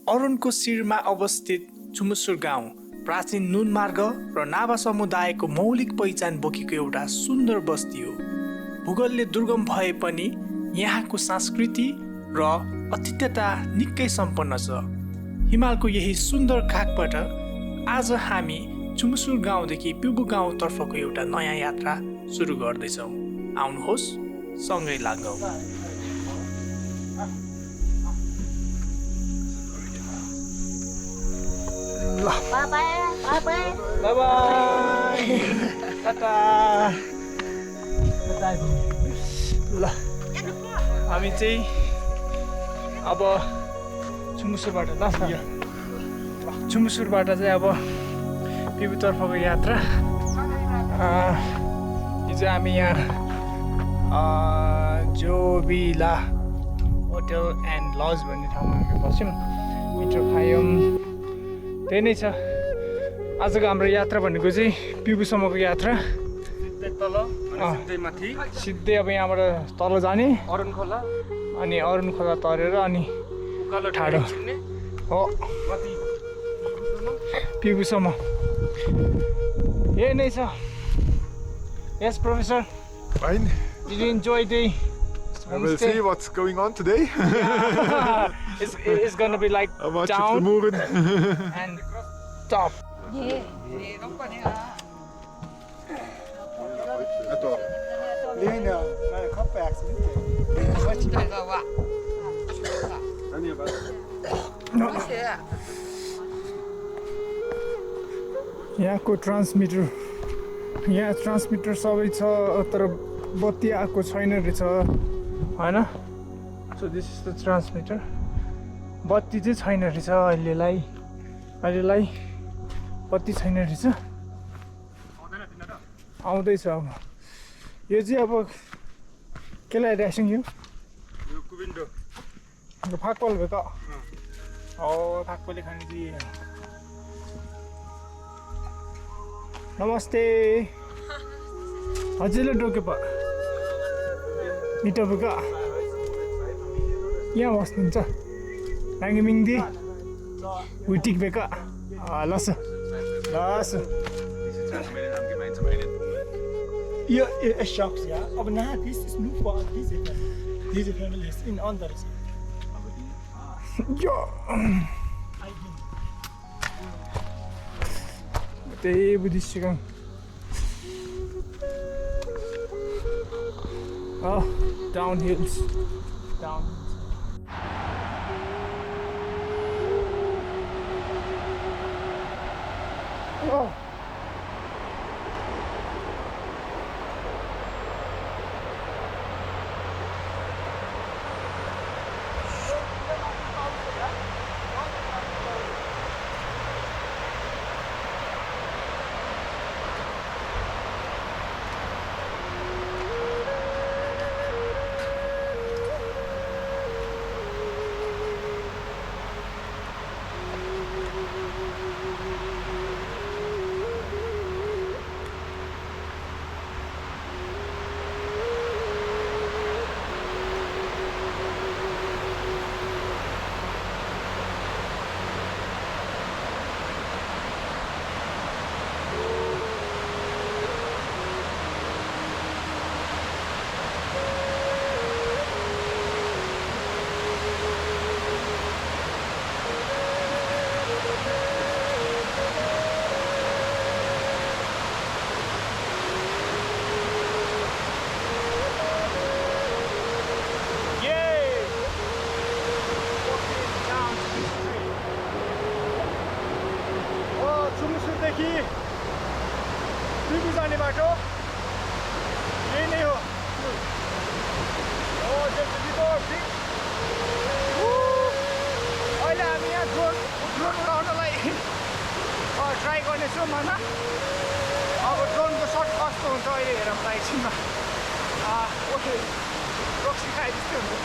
अरुणको शिरमा अवस्थित चुमुसुर गाउँ प्राचीन नुन मार्ग र नाभा समुदायको मौलिक पहिचान बोकेको एउटा सुन्दर बस्ती हो। भूगोलले दुर्गम भए पनि यहाँको संस्कृति र अतिथ्यता निकै सम्पन्न छ। हिमालको यही सुन्दर खाकबाट आज हामी चुमुसुर गाउँदेखि पिबु गाउँतर्फको एउटा नयाँ यात्रा सुरु गर्दैछौँ। आउनुहोस्, सँगै लागौँ। Bye bye. Bye bye. Bye bye. Tata. ल हामी चाहिँ अब चुमुसुरबाट चाहिँ अब पिबुतर्फको यात्रा। हिजो हामी यहाँ जोबिला होटल एन्ड लज भन्ने ठाउँमा हामी बस्यौँ, मिठो खायौँ, त्यही नै छ। आजको हाम्रो यात्रा भनेको चाहिँ पिबुसम्मको यात्रा। सिधै अब यहाँबाट तल जाने अरुण खोला, अनि अरुण खोला तरेर अनि ठाडो हो पिबुसम्म। यही नै छ। Yes, Professor. Fine. Did you enjoy the I will see what's going on today. Yeah. It's gonna be like How much down of the moving? and top. यहाँको ट्रान्समिटर सबै छ, तर बत्ती आएको छैन रहेछ होइन। So this is the transmitter. बत्ती चाहिँ छैन रहेछ अहिलेलाई बत्ती छैन रहेछ। आउँदैछ अब। यो चाहिँ अब के लगाइरहेको यो फाक्पल भयो त हो। फाक्पले खाने चाहिँ नमस्ते हजुरले डोके पो मिठो बुका यहाँ बस्नुहुन्छ नाङ्गिमिङदी उटिक बेका लसु यो शक्स या अब ना this is new for this families in others यो त्यही Buddhist down hills. Oh. Pibu जाने बाटो यही नै हो। अहिले हामी यहाँ ड्रोन उडाउनलाई ट्राई गर्नेछौँ होइन। अब ड्रोनको सर्ट कस्तो हुन्छ अहिले हेरौँ एकछिनमा। ओके रक्सी खाए जस्तै हुन्छ।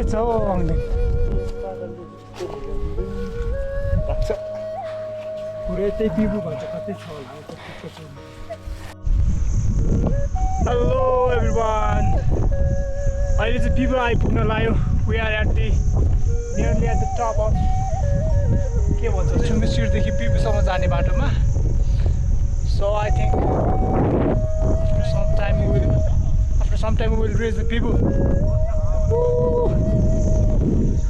लाग्छ हो आउँदैन लाग्छ पुरै त्यही पिबु भन्छ कतै छ होला हेलो एभ्रिवान अहिले चाहिँ पिबु आइपुग्न लाग्यो we are at the nearly at the top of के भन्छ छुमेसिरदेखि पिबुसम्म जाने बाटोमा so I think after some time we will reach the Pibu.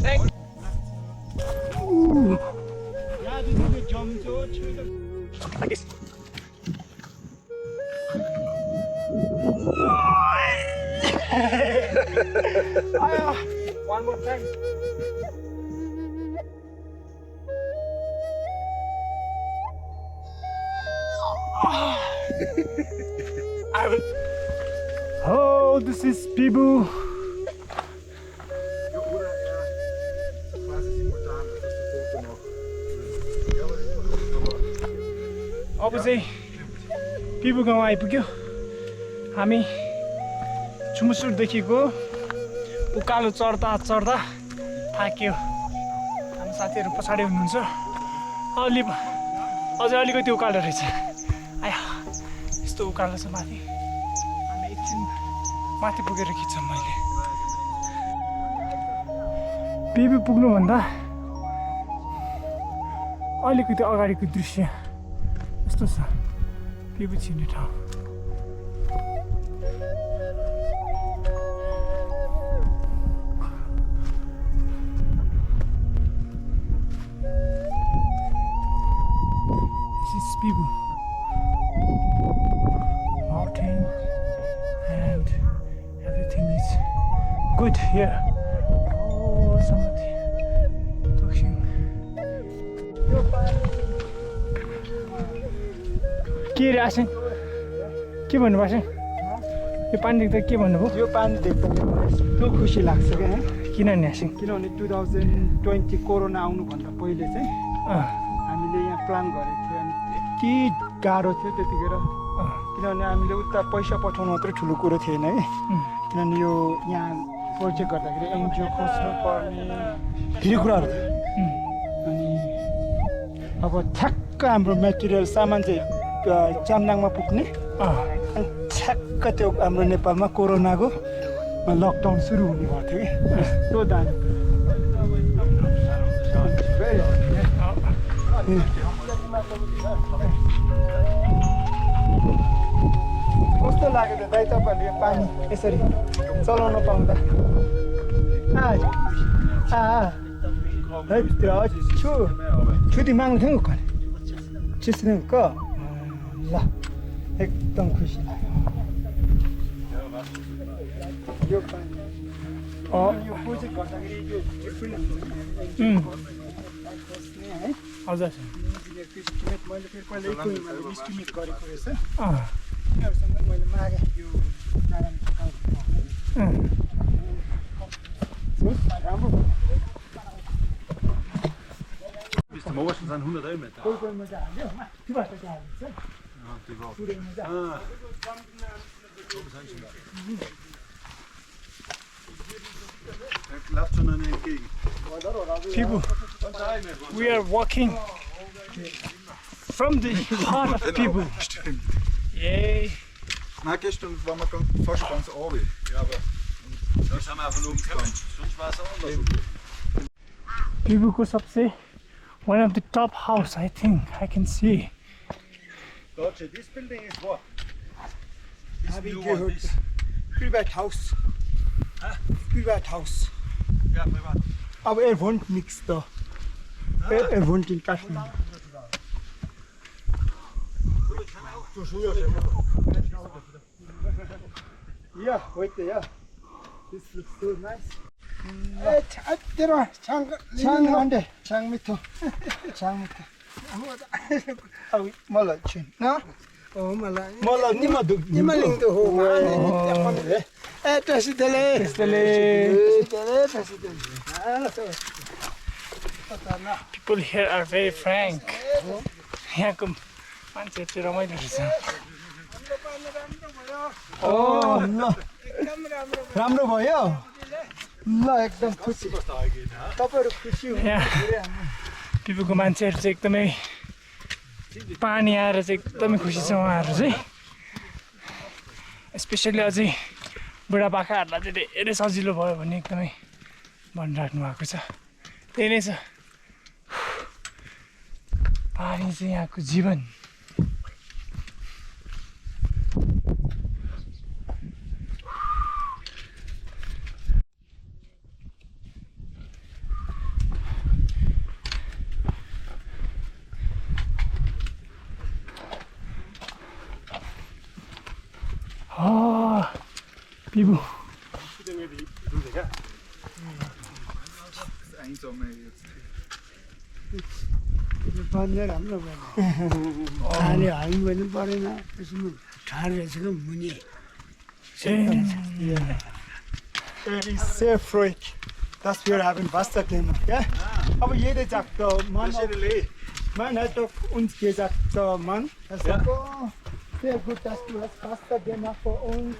Thank you. Yeah, this is the jump zone. Like this. One more time. I will. Oh, this is Pibu. अब चाहिँ पिबु गाउँ आइपुग्यो हामी छुमुसुरदेखिको उकालो चढ्दा चढ्दा थाक्यो हाम्रो साथीहरू पछाडि हुनुहुन्छ अझै अलिकति उकालो रहेछ आया यस्तो उकालो छ माथि हामी एकछिन माथि पुगेर खिच्छौँ मैले पिबु पुग्नुभन्दा अलिकति अगाडिको दृश्य यस्तो छ पिबु छिर्ने ठाउँ This is Pibu mountain and everything is good here. Oh, somebody talking. के रे आसिन के भन्नुभएको छ यो पानी देख्दा के भन्नुभयो यो पानी देख्दा यस्तो खुसी लाग्छ क्या किनभने आसिन किनभने 2020 कोरोना आउनुभन्दा पहिले चाहिँ हामीले यहाँ प्लान गरेको थियो अनि यति गाह्रो थियो त्यतिखेर किनभने हामीले उता पैसा पठाउनु मात्रै ठुलो कुरो थिएन है किनभने यो यहाँ प्रोजेक्ट गर्दाखेरि एनजिओ खोज्नु पर्ने धेरै कुराहरू थियो अनि अब ठ्याक्क हाम्रो मेटेरियल सामान चाहिँ चामडाङमा पुग्ने अनि ठ्याक्क त्यो हाम्रो नेपालमा कोरोनाको लकडाउन सुरु हुने भएको थियो कि यस्तो दामी कस्तो लाग्यो त दाइ तपाईँहरूले यो पानी यसरी चलाउन पाउँदा छुट्टी माग्नु थियो नि चिस्नु क ल एकदम खुसी लाग्यो यो पानी यो प्रोजेक्ट गर्दाखेरि यो है हजुर मैले फेरि पहिला इस्टिमेट गरेको रहेछ यिनीहरूसँग मैले मागेँ यो राम्रो Morgen zijn 100 meter. कोही कोहीमा चाहिँ हाल्यो माथिबाट चाहिँ हालिन्छ पुरैमा चाहिँ Pibu, we are walking from the heart of Pibu. Yay! Na, gestern waren wir fast ganz oben. Ja, aber das haben wir von oben gekommen. Sonst war es anders. Pibu ko sabse one of the top house I think I can see. Deutsche, this building is what? Have you heard this? Private house. Private house. Ja, privat. अब air wohnt nichts da. Er wohnt in Kaschmir. Ja, heute ja. This looks so nice. तेरो छाङ अन्डे छाङ मिठो छाङ मिठो अब मलाई छिन न ओ मलाई नि म दुख नि म लिङ त हो ए त्यसले People here are very frank. यहाँको मान्छे चाहिँ रमाइलो रहेछ. ओ ल राम्रो भयो ल एकदम खुसी तपाईँहरू खुसी यहाँ टिपुको मान्छेहरू चाहिँ एकदमै पानी आएर चाहिँ एकदमै खुसी छ उहाँहरू चाहिँ स्पेसली अझै बुढापाकाहरूलाई चाहिँ धेरै सजिलो भयो भने एकदमै भनिराख्नु भएको छ त्यही नै छ पानी चाहिँ यहाँको जीवन पिबु बन्द राम्रो भयो खाले हाल्नु पनि परेन त्यसमा ठाड रहेछ क्या मुनि Very safe, right? That's where I've been basta game, yeah? Aber jeder sagt, Mann, man hat doch uns gesagt, Mann, er sagt, oh, sehr gut, dass du hast Basta gemacht für uns.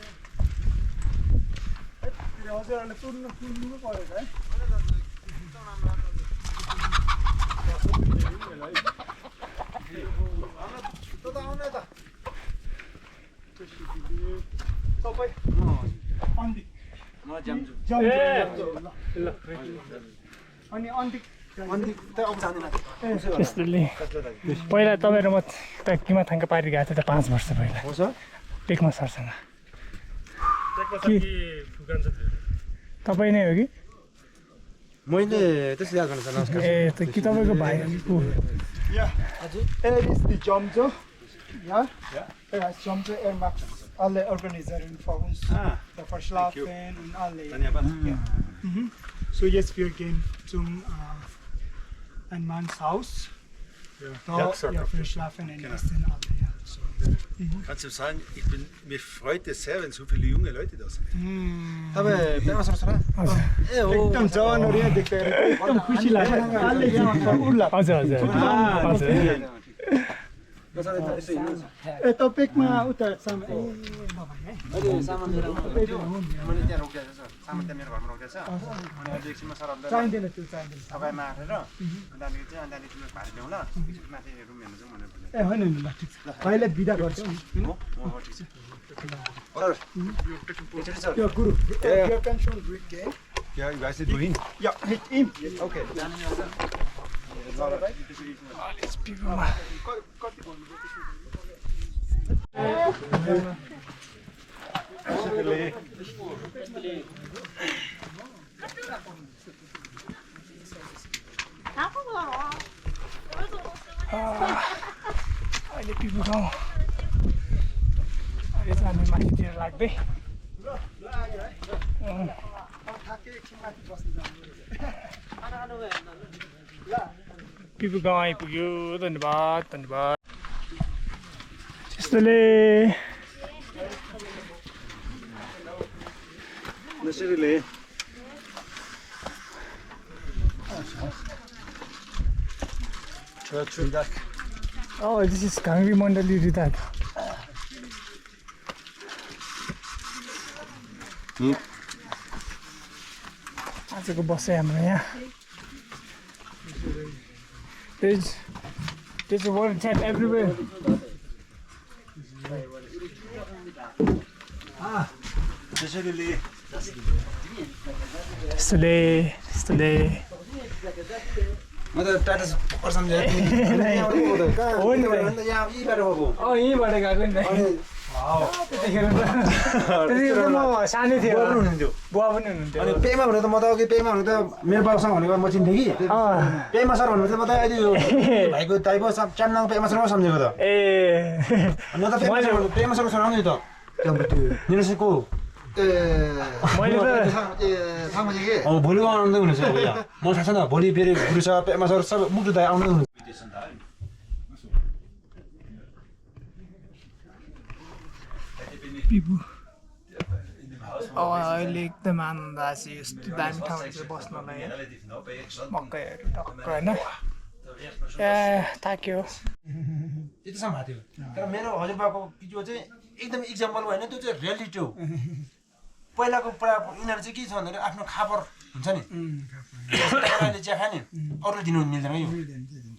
त्यस्तोले पहिला तपाईँ र म त किमा थाङ्का पारी गएको थियो त 5 वर्ष पहिला टेकमा सरसँग तपाईँ नै हो कि मैले त्यस्तो याद गर्नु छ नमस्कार ए त कि तपाईँको भाइ को Yeah, er is die Jomjo. Ja, er heißt Jomjo, er macht alle Organisatoren für uns. Der Verschlafen und alle. Ja. So jetzt wir gehen zum ein Manns Haus. Da ja, verschlafen und essen alle. Ja. So. Kannst du sagen, mir freut es sehr, wenn so viele junge Leute da sind. तपाईँ प्रेमा सरसरा ए हो एकदम जवानहरु यहाँ देख्दा एकदम खुसी लाग्यो alle यहाँ उल्लास हजुर हजुर हजुर ए तपाईकमा उता साम ए बाबा है अहिले सामान लिएर मैले त्यहाँ रोकिएको छ सामान त्यहाँ मेरो घरमा रोकिएको छ अनि अहिले एकछिनमा सरहरूले चाहिँदैन त्यो चाहिँदैन तपाईँमा आएर अनि चाहिँ अनि तिमीले भारी ल्याउँ ल माथि रुम हेर्नु जाउँ भनेर ए होइन नि ल ठिक छ भाइले बिदा गर्छौ नि हो ठिक छ सर एकचोटि सर यो गुरु you can show great game Yeah, you guys did win. yeah hit him okay अहिले पिपु गाउँ अहिले चाहिँ हामी माथितिर लाग्दै पिपु गाउँ आइपुग्यो धन्यवाद धन्यवाद त्यस्तोले नसरीले Oh, this is Kangri Mandali Ridak. आजको बसे हाम्रो यहाँ there's a water tap everywhere. Stay. म त टाटा पर्सन यहाँ यहीँबाट गएको यहीँबाट गएको नि त्यतिखेर म सानै थियो बुवा पनि हुनुहुन्थ्यो अनि पेमा भनेको त म त अघि पेमा भनेको त मेरो बाबुसँग भनेको म चिन्थेँ कि पेमा सर भन्नु चाहिँ म त अहिले यो भाइको टाइपो च्याम्नाङ पेमा सर सम्झेको त ए म त पेमा सरको छोरा नि त निरसको मैले त भोलि आउँदै हुनेछ म थाहा छ नि भोलि फेरि गुरु सर पेमा सर सबै मुटु दाइ आउँदै हुनुहुन्छ अहिले एकदम आनन्द आएको यस्तो दामी ठाउँ चाहिँ बस्नलाई मकैहरू टक्क होइन ए थाक्यो त्यतिसम्म भएको थियो तर मेरो हजुरबाको भिडियो चाहिँ एकदम इक्जाम्पल भएन त्यो चाहिँ रियालिटी हो पहिलाको यिनीहरू चाहिँ के छ भन्दाखेरि आफ्नो खापर हुन्छ नि तपाईँले चिया खाने अरूले दिनु मिल्दैन यो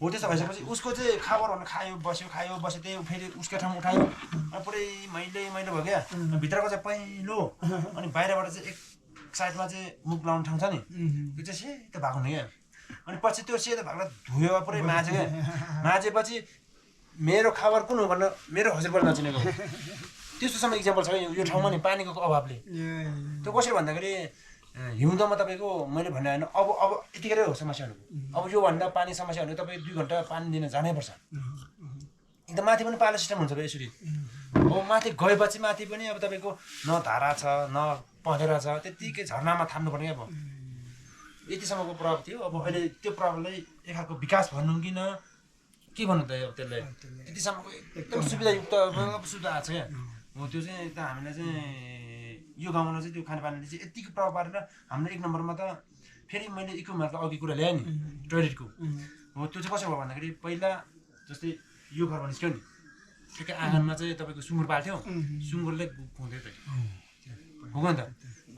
हो त्यस्तो भइसकेपछि उसको चाहिँ खाबर भन्नु खायो बस्यो त्यही फेरि उसको ठाउँ उठायो अनि पुरै मैलो भयो क्या भित्रको चाहिँ पहिलो अनि बाहिरबाट चाहिँ एक साइडमा चाहिँ मुख लाउने ठाउँ छ नि त्यो चाहिँ सेतो भएको हुने क्या अनि पछि त्यो सेतो भएको धुयो पुरै माझ्यो क्या माझेपछि मेरो खाबर कुन हो भनेर मेरो हजुरबाट नचिनेको त्यस्तोसम्म इक्जाम्पल छ यो ठाउँमा नि पानीको अभावले त्यो कसरी भन्दाखेरि हिउँदोमा तपाईँको मैले भने होइन अब यतिखेरै हो समस्याहरू अब योभन्दा पानी समस्या भने तपाईँ 2 घन्टा पानी दिन जानैपर्छ एकदम माथि पनि पालो सिस्टम हुन्छ यसरी अब माथि गएपछि माथि पनि अब तपाईँको न धारा छ न पँधेरा छ त्यत्तिकै झर्नामा थाम्नुपर्ने अब यतिसम्मको प्रभाव थियो अब अहिले त्यो प्रभावलाई एक खालको विकास भनौँ कि न के भन्नु त अब त्यसलाई त्यतिसम्मको एकदम सुविधायुक्त सुविधा आएको छ क्या हो त्यो चाहिँ एकदम हामीलाई चाहिँ यो गाउँमा चाहिँ त्यो खानेपानीले चाहिँ यतिको प्रभाव पारेर हाम्रो 1 नम्बरमा त फेरि मैले इक्विपमेन्टको अघि कुरा ल्याएँ नि टोइलेटको हो त्यो चाहिँ कसो भयो भन्दाखेरि पहिला जस्तै यो घरमा निस्क्यो नि ठिकै आँगनमा चाहिँ तपाईँको सुँगुर पाल्थ्यो सुँगुरले खुँदै थियो हो नि त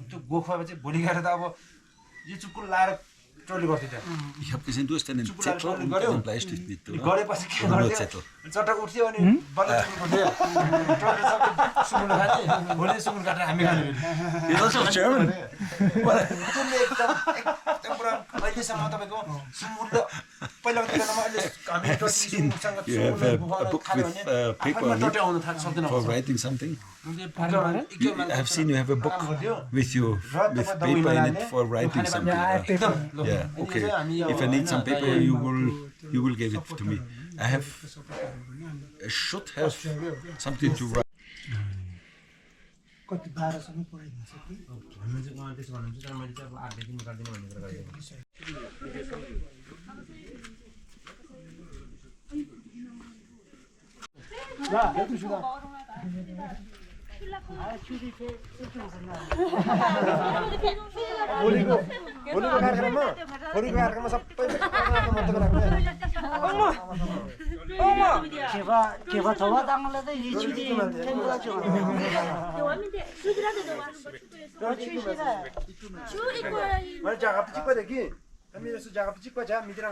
त्यो गोखुवा चाहिँ भोलि गएर त अब यो चुक्कुल लाएर टोइलेट गर्थ्यो त्यहाँ Ich habe gesehen, du hast einen Zettel und einen Bleistift mit, oder? गरेपछि के Nur गर्थ्यो Zettel. चट्ट उठ्थ्यो अनि बल्ल सुँगुर सुँगुर खाने भोलि सुँगुर काटेर हामी खाने He's also German. एकदम पुरा अहिलेसम्म तपाईँको सुँगुरले पहिलाको तुलनामा अहिले हामी You have a book with paper on it for writing something. I have seen you have a book with you with paper in it for writing something. Yeah, okay. If I need some paper, you will give it to me. I should have something to write. कति 12 सम्म पढाइदिन्छ कि भन्नु चाहिँ उहाँ त्यसो भन्नुहुन्छ तर मैले चाहिँ अब 8 देखि निकाल्दिनु भन्ने कुरा गरेको भोलिको कार्यक्रममा सबै केवा थवा दाङले त हिचुदी मैले जग्गा पछि पऱ्यो कि मेरो यस्तो जग्गा पछि छ मितिर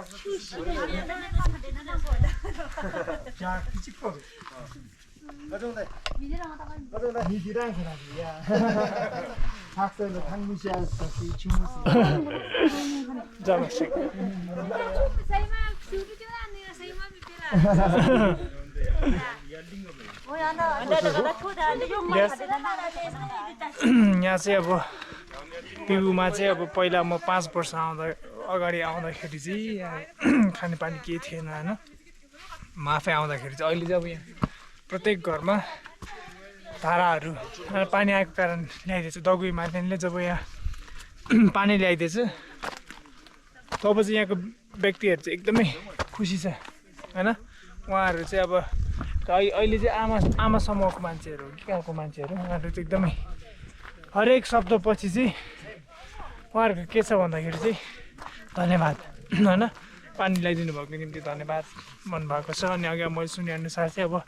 학생들 한무시하듯이 주무시 जानुहोस् यहाँ चाहिँ अब पिबुमा चाहिँ अब पहिला म 5 वर्ष अगाडि आउँदाखेरि चाहिँ यहाँ खानेपानी केही थिएन होइन म आफै आउँदाखेरि चाहिँ अहिले चाहिँ अब यहाँ प्रत्येक घरमा धाराहरू पानी आएको कारण ल्याइदिएछ दगुई मार्नेले जब यहाँ पानी ल्याइदिएछ तब चाहिँ यहाँको व्यक्तिहरू चाहिँ एकदमै खुसी छ होइन उहाँहरू चाहिँ अब अहिले चाहिँ आमा समूहको मान्छेहरू हो कि कहाँको मान्छेहरू उहाँहरू चाहिँ एकदमै हरेक शब्दपछि चाहिँ उहाँहरूको के छ भन्दाखेरि चाहिँ धन्यवाद होइन पानी ल्याइदिनु भएको निम्ति धन्यवाद भन्नुभएको छ अनि अघि मैले सुनेअनुसार चाहिँ अब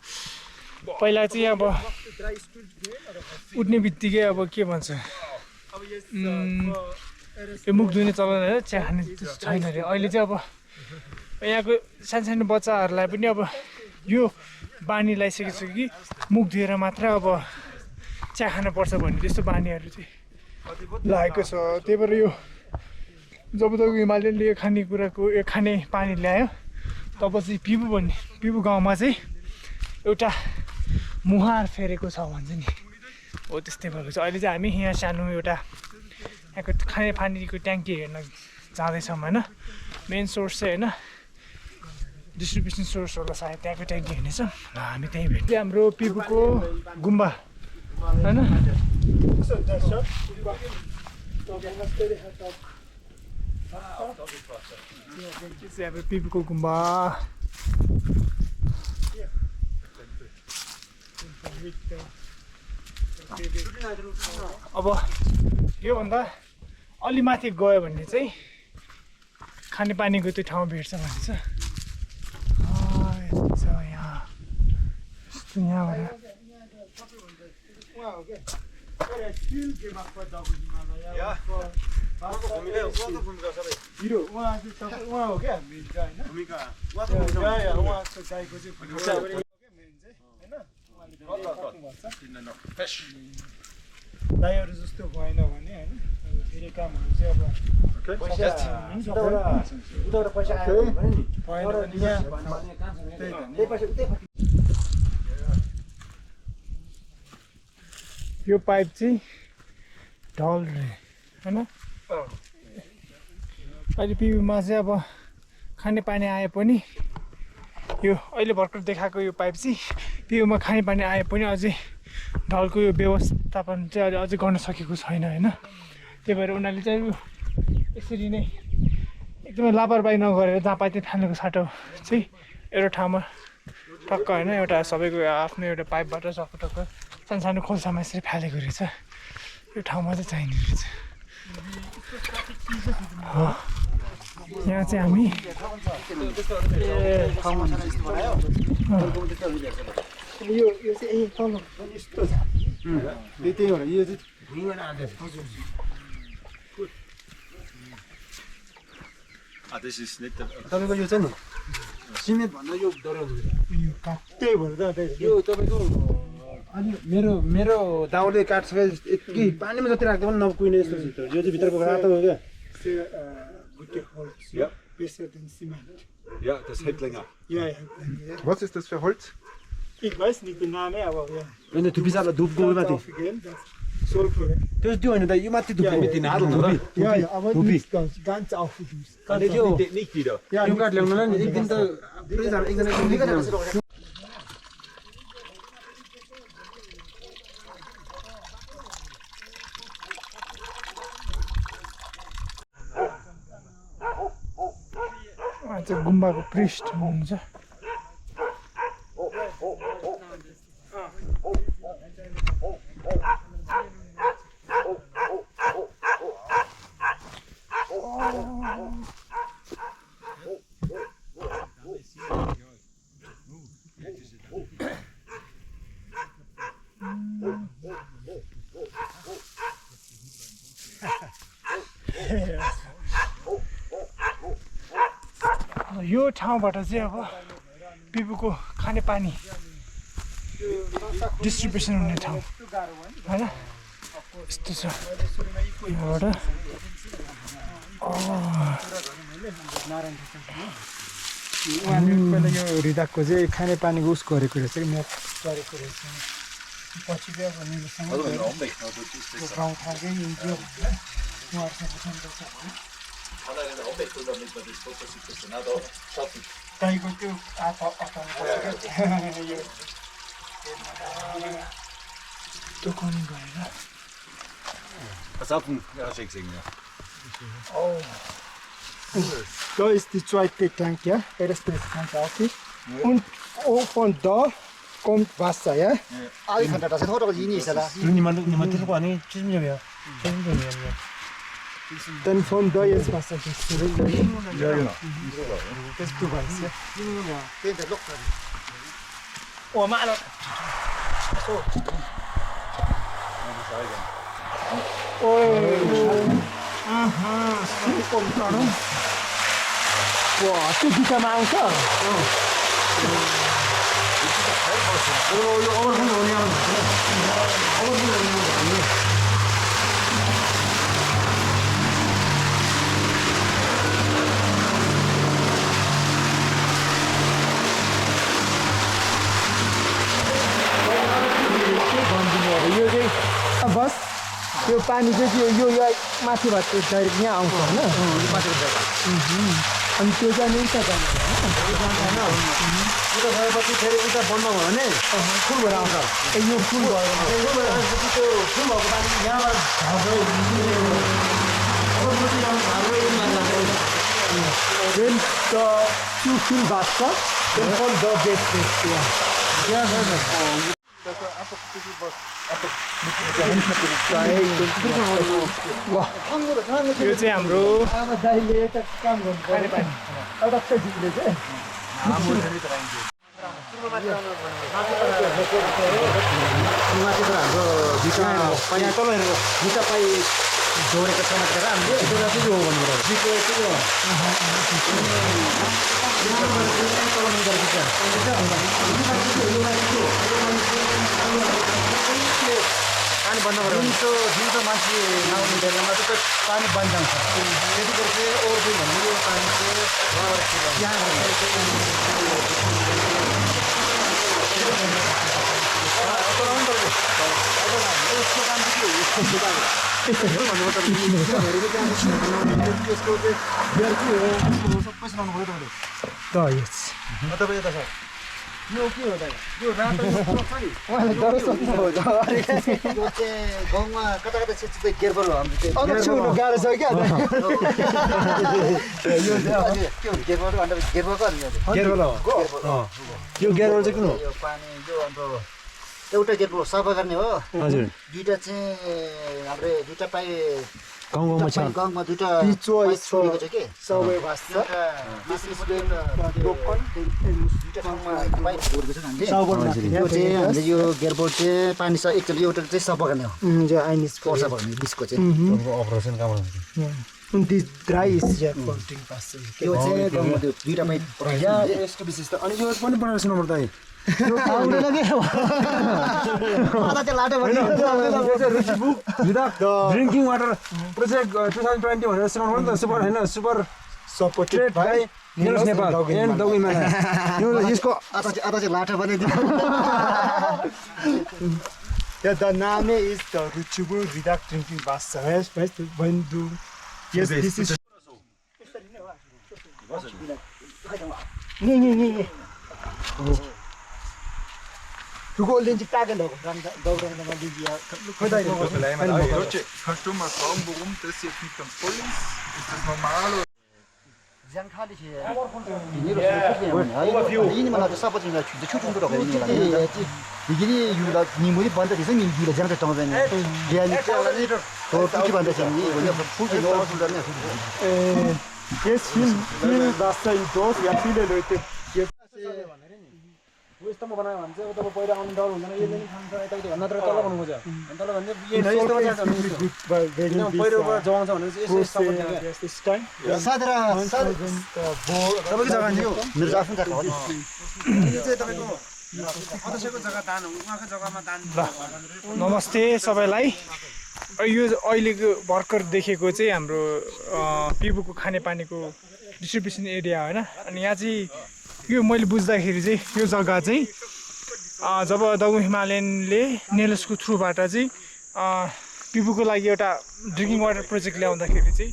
पहिला चाहिँ अब उठ्ने बित्तिकै अब के भन्छ यो मुख धुने चलन होइन चिया खाने छैन अरे अहिले चाहिँ अब यहाँको सानो बच्चाहरूलाई पनि अब यो बानी लगाइसकेको छ कि मुख धुएर मात्र अब चिया खानुपर्छ भन्ने त्यस्तो बानीहरू चाहिँ लागेको छ त्यही भएर यो जब तक हिमालयनले यो खानेकुराको यो खाने पानी ल्यायो तब चाहिँ पिबु गाउँमा चाहिँ एउटा मुहार फेरेको छ भन्छ नि हो त्यस्तै भएको छ अहिले चाहिँ हामी यहाँ सानो एउटा यहाँको खाने पानीको ट्याङ्की हेर्न जाँदैछौँ होइन मेन सोर्स चाहिँ होइन डिस्ट्रिब्युसन सोर्स होला सायद त्यहाँको ट्याङ्की हेर्नेछौँ र हामी त्यहीँ भेट्यो हाम्रो पिबुको गुम्बा होइन अब पिबुको गुम्बा अब योभन्दा अलि माथि गयो भने चाहिँ खानेपानीको त्यो ठाउँ भेट्छ भन्छ यस्तो छ यहाँ यस्तो यहाँबाट still give up for dog Himalaya. Ja. Hero उहाँ चाहिँ तपाईँ उहाँ हो क्या मेन चाहिँ होइन उहाँको गाईको चाहिँ मेन चाहिँ होइन गाईहरू जस्तो भएन भने होइन धेरै कामहरू चाहिँ अब पैसा आयो भने नि भएन भने यहाँ त्यही पैसा उतै यो पाइप चाहिँ ढल रे होइन अहिले पिबीमा चाहिँ अब खानेपानी आए पनि यो अहिले भर्खर देखाएको यो पाइप चाहिँ पिबीमा खानेपानी आए पनि अझै ढलको यो व्यवस्थापन चाहिँ अहिले अझै गर्न सकेको छैन होइन त्यही भएर उनीहरूले चाहिँ यसरी नै एकदमै लापरवाही नगरेर जहाँ पाए त्यही फाल्नुको साटो चाहिँ एउटा ठाउँमा टक्क होइन एउटा सबैको आफ्नो एउटा पाइपबाट टक्क सानो खोल्सामा यसरी फालेको रहेछ यो ठाउँमा चाहिँ चाहिने रहेछ यहाँ चाहिँ हामी यो चाहिँ तल यस्तो छ त्यही हो यो चाहिँ This is net. तपाईँको यो चाहिँ नि सिमेन्ट भन्दा यो डराउँछ यो काट्दै भएर त यो तपाईँको अनि मेरो दाउले काट्छ यति पानीमा जति राख्दा पनि नकुइने यस्तो छ यो चाहिँ भित्रको रातो हो क्या Ja. Besser denn Zement. Ja, das Hettlinger. Ja. Was ist das für Holz? Ich weiß nicht den Namen, aber ja. होइन धुपीचालो धुपको माथि Sulfur. त्यो त्यो होइन त यो माथि धुपको माथि नारो धुपी Ja, aber nicht ganz aufgeduscht. Nicht wieder. Ja, यो काट ल्याउनलाई नि एक दिन त एकजना चाहिँ गुम्बाको पृष्ठ हुनुहुन्छ यो ठाउँबाट चाहिँ अब पिबुको खानेपानी डिस्ट्रिब्युसन हुने ठाउँ होइन यस्तो छ यहाँबाट उहाँले पहिला यो हृदयको चाहिँ खानेपानीको उस गरेको रहेछ कि म्याप गरेको रहेछ पछि चाहिँ अब निलोसँग गाउँ ठाउँकै यो गाईको त्यो दोकान गएर Pass auf, ja, schick singen, ja. Da ist die zweite Tank, ja, erste Tank auch nicht. Und von da kommt Wasser, ja. 아이 간다. 서로가 인이 있어라. 니만 들고 아니 최신점이야. Dann von da jetzt Wasser gibt's zurück. Ja, genau. Das du weißt, ja. 근데 록. 我骂了 와, 또 기가 막혀. यो चाहिँ बस त्यो पानी चाहिँ यो माथिबाट direct यहाँ आउँछ होइन अनि त्यो चाहिँ नि उता जान्छ उता गएपछि फेरि उता बन्द भयो भने फुल भएर आउँछ यो फुल भयो त्यो फुल भएको पानी यहाँबाट Wenn da zu viel Wasser, dann von da geht es ja. Ja, यो चाहिँ हाम्रो अब दाइले एउटा काम गर्नु पर्यो एउटा चाहिँ माथि त हाम्रो दुईटा पाइ जोडेको समातेर हामीले एउटा चाहिँ यो भन्नुपर्छ पानी बन्द गरेर दिउँसो मान्छे नआउने बेलामा चाहिँ पानी बन्द जान्छ त्यतिखेर चाहिँ ओभरफ्लो भन्ने यो पानी यो के हो दाइ यो रातो यो चाहिँ गाउँमा कता कता चाहिँ गेरबल हो हाम्रो गाह्रो छ क्या यो के हो गेरबल अन्त गेरबलको गेरबल हो यो गेरबल चाहिँ किन हो यो पानी यो हाम्रो एउटा गेरबल सफा गर्ने हो हजुर दुईटा चाहिँ हाम्रो दुईटा पाइ गाउँमा छ गाउँमा दुईटा चोइस छोडेको छ के सबै भाषा यो चाहिँ हामीले यो गेरबोर्ड चाहिँ पानी छ एकचोटि एउटा चाहिँ सफा गर्ने हो जो आइनिस पर्छ भन्ने बिचको चाहिँ अपरेसन काम हुन्छ ड्राई यो चाहिँ गाउँमा त्यो दुईटा पाइप यसको विशेषता अनि यो पनि बनाएर सुनाउनु पर्दा ड्रिङ्किङ वाटर प्रोजेक्ट 2020 भनेर सुनाउनु नि त सुपर होइन super supported by news Nepal and the women यो यसको आधा चाहिँ लाटा बनाइदिनु Yeah, the name is the Ruchibu Vidak Drinking Water. When do yes, this is. Tu go lên chiếc cái đầu đâu đâu nó đi gì khơi đây nó Kannst du mal fragen, warum das jetzt nicht am voll ist? Ist das normal? Giang Khali thì ini malah siapa sih nggak cuci cuci dulu kayak ini lah. Begini juga nimuri bandar di sini gila jangan tertanggung ini. Dia ni kalau cuci bandar sini, dia cuci nol sudah ni. Yes, feel that's the dose. Yeah, feel it right. Yes. यस्तोमा बनायो भने चाहिँ उता पहिला आउनु डर हुँदैन यो पनि खान्छ यताउति भन्दा तर तल बनाउनु खोज्छ अनि तल भन्ने यही नै यस्तोमा जान्छ भने पहिरोबाट जमाउँछ भने चाहिँ यसो support Yes, this time. Sadra तपाईँको जग्गा नि यो मेरो आफ्नो जग्गा हो नि यो चाहिँ तपाईँको अध्यक्षको जग्गा दान हो उहाँको जग्गामा दान नमस्ते सबैलाई यो अहिलेको भर्खर देखेको चाहिँ हाम्रो पिबुको खानेपानीको डिस्ट्रिब्युसन एरिया होइन अनि यहाँ चाहिँ यो मैले बुझ्दाखेरि चाहिँ यो जग्गा चाहिँ जब दगु हिमालयनले नेलसको थ्रुबाट चाहिँ पिबुको लागि एउटा ड्रिङ्किङ वाटर प्रोजेक्ट ल्याउँदाखेरि चाहिँ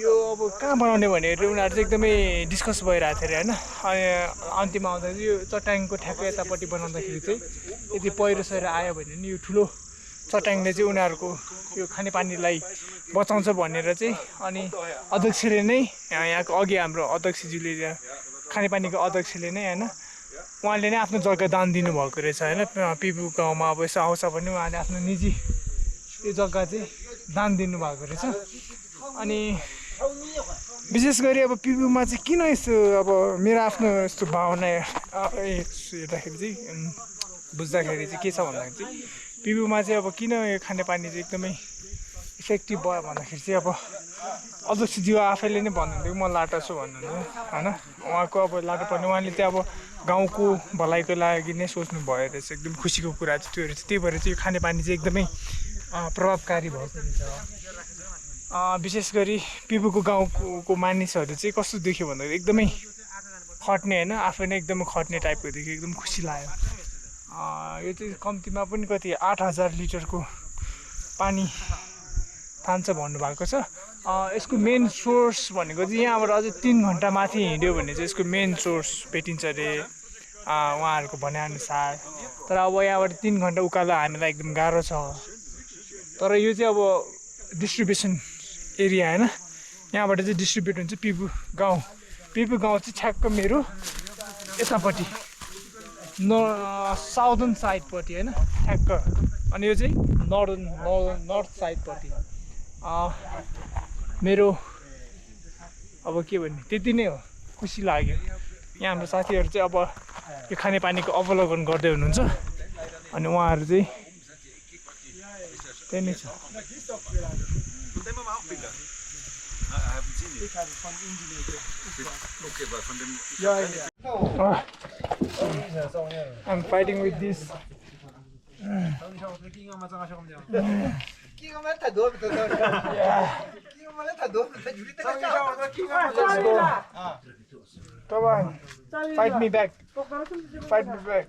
यो अब कहाँ बनाउने भनेर उनीहरू चाहिँ एकदमै डिस्कस भइरहेको थियो अरे होइन अनि अन्तिममा आउँदा चाहिँ यो चट्याङको ठ्याक्कै यतापट्टि बनाउँदाखेरि चाहिँ यदि पहिरो सहिरो आयो भने नि यो ठुलो चट्याङले चाहिँ उनीहरूको यो खानेपानीलाई बचाउँछ भनेर चाहिँ अनि अध्यक्षले नै यहाँको अघि हाम्रो अध्यक्षज्यूले खानेपानीको अध्यक्षले नै होइन उहाँले नै आफ्नो जग्गा दान दिनुभएको रहेछ होइन पिबु गाउँमा अब यसो आउँछ भने उहाँले आफ्नो निजी यो जग्गा चाहिँ दान दिनुभएको रहेछ अनि विशेष गरी अब पिबुमा चाहिँ किन यस्तो अब मेरो आफ्नो यस्तो भावना हेर्दाखेरि चाहिँ बुझ्दाखेरि चाहिँ के छ भन्दाखेरि चाहिँ पिबुमा चाहिँ अब किन यो खानेपानी चाहिँ एकदमै इफेक्टिभ भयो भन्दाखेरि चाहिँ अब अध्यक्षज्यू आफैले नै भन्नुहुन्थ्यो म लाटा छु भन्नुहुन्थ्यो होइन उहाँको अब लाटो पर्ने उहाँले चाहिँ अब गाउँको भलाइको लागि नै सोच्नु भयो रहेछ एकदम खुसीको कुरा चाहिँ त्यो रहेछ त्यही भएर चाहिँ यो खानेपानी चाहिँ एकदमै प्रभावकारी भएको रहेछ विशेष गरी पिबुको गाउँको मानिसहरू चाहिँ कस्तो देख्यो भन्दाखेरि एकदमै खट्ने होइन आफै नै एकदमै खट्ने टाइपको देख्यो एकदम खुसी लाग्यो यो चाहिँ कम्तीमा पनि कति 8000 लिटरको पानी तान्छ भन्नुभएको छ यसको मेन सोर्स भनेको चाहिँ यहाँबाट अझै 3 घन्टा माथि हिँड्यो भने चाहिँ यसको मेन सोर्स भेटिन्छ अरे उहाँहरूको भनाइअनुसार तर अब यहाँबाट 3 घन्टा उकालो हामीलाई एकदम गाह्रो छ तर यो चाहिँ अब डिस्ट्रिब्युसन एरिया होइन यहाँबाट चाहिँ डिस्ट्रिब्युट हुन्छ पिबु गाउँ चाहिँ ठ्याक्क मेरो यतापट्टि साउदर्न साइडपट्टि होइन ठ्याक्क अनि यो चाहिँ नर्थ साइडपट्टि मेरो अब के भन्ने त्यति नै हो खुसी लाग्यो यहाँ हाम्रो साथीहरू चाहिँ अब यो खानेपानीको अवलोकन गर्दै हुनुहुन्छ अनि उहाँहरू चाहिँ त्यही नै छ I'm fighting with this. Come on, fight me back. Fight me back.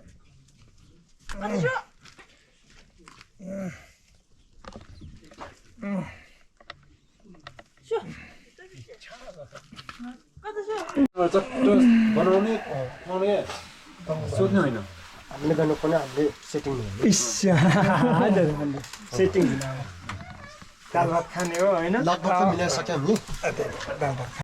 बनाउने सोध्ने होइन हामीले गर्नुपर्ने हामीले सेटिङ सेटिङ दाल भात खाने हो होइन लगभग त मिलाइसक्यो हामी